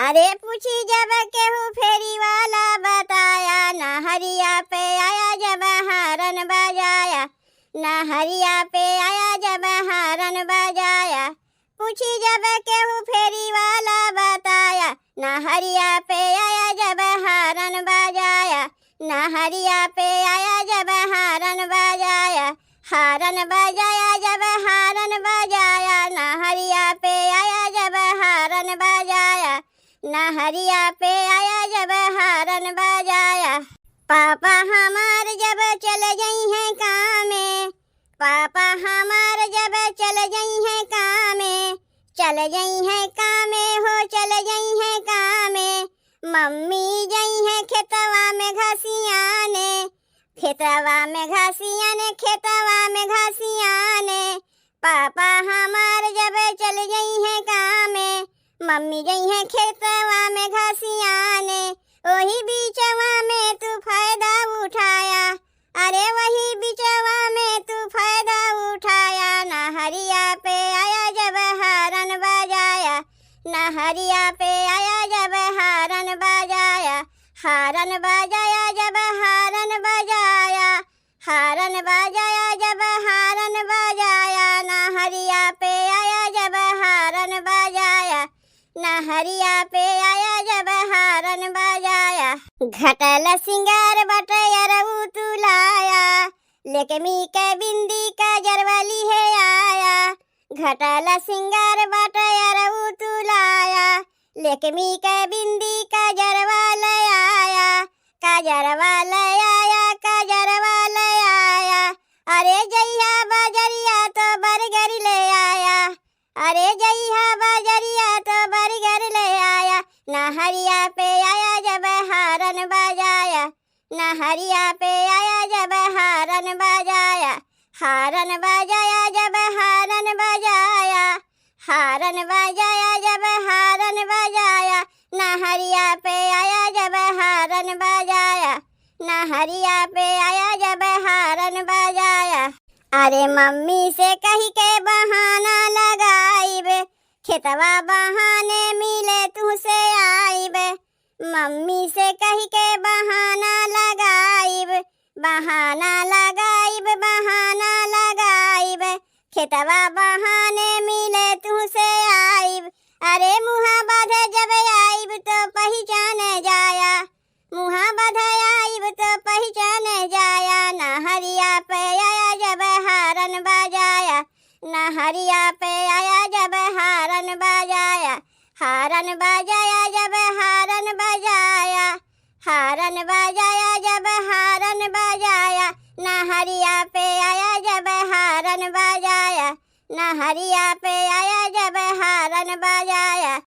अरे पूछी जब केहू फेरी वाला बताया, नहरिया पे आया जब हारन बजाया, नहरिया पे आया जब हारन बजाया। पूछी जब केहू फेरी वाला बताया, नहरिया पे आया जब हारन बजाया, नहरिया पे आया जब हारन बजाया। हारन बजाया जब हारन बजाया, नहरिया पे आया जब हारन बजाया, नहरिया पे आया जब हारन बजाया। पापा हमार जब चल गई हैं कामे, पापा हमार जब चल गई हैं कामे, चल गई हैं कामे हो चल गई हैं कामे। मम्मी गई हैं खेतवा में घासियाने, खेतवा में घासियाने, खेतवा में घासियाने। पापा हमार जब चल गई हैं कामे, मम्मी गई हैं खेतवा में घासियाने। वही बीचवा में तू फायदा उठाया, अरे वही बीचवा में तू फायदा उठाया। नहरिया पे आया जब हारन बजाया, नहरिया पे आया जब हारन बजाया। हारन बजाया जब हारन बजाया, हारन बजाया जब हारन बजाया। नहरिया पे आया जब हारन बजाया, नहरिया पे आया जब हारन बजाया। घटल सिंगार बटयर तुलाया, लेके मी के बिंदी का जरवाली है आया। घटल सिंगार बटयर तुलाया, लेके मी के बिंदी का जरवाल आया, का जरवाल आया, का जरवाल आया। अरे जइहा बजरिया तो बरगर ले आया, अरे जइहा बजरिया तो बरगर ले आया। नहरिया पे आया जब हारन बजाया, नहरिया पे आया जब हारन बजाया। हारन बजाया जब हारन बजाया, हारन बजाया जब हारन बजाया। नहरिया पे आया जब हारन बजाया, नहरिया पे आया जब हारन बजाया। अरे मम्मी से कही के बहाना लगाइबे, खेतवा बहाने मिले तुझसे आइबे। मम्मी से कही के बहाना लगाइब, बहाना लगाइब, बहाना लगाइब। खेतवा बहाने मिले तुझसे आइब। अरे मुहा बाधे जब आइब तो पहचान जाया, मुहा बाधे आइब तो पहचान जाया। नहरिया पे आया जब हारन बजाया, नहरिया पे आया जब हारन बजाया। हारन बजाया जब हारन बजाया, हारन बजाया जब हारन बजाया। नहरिया पे आया जब हारन बजाया, नहरिया पे आया जब हारन बजाया।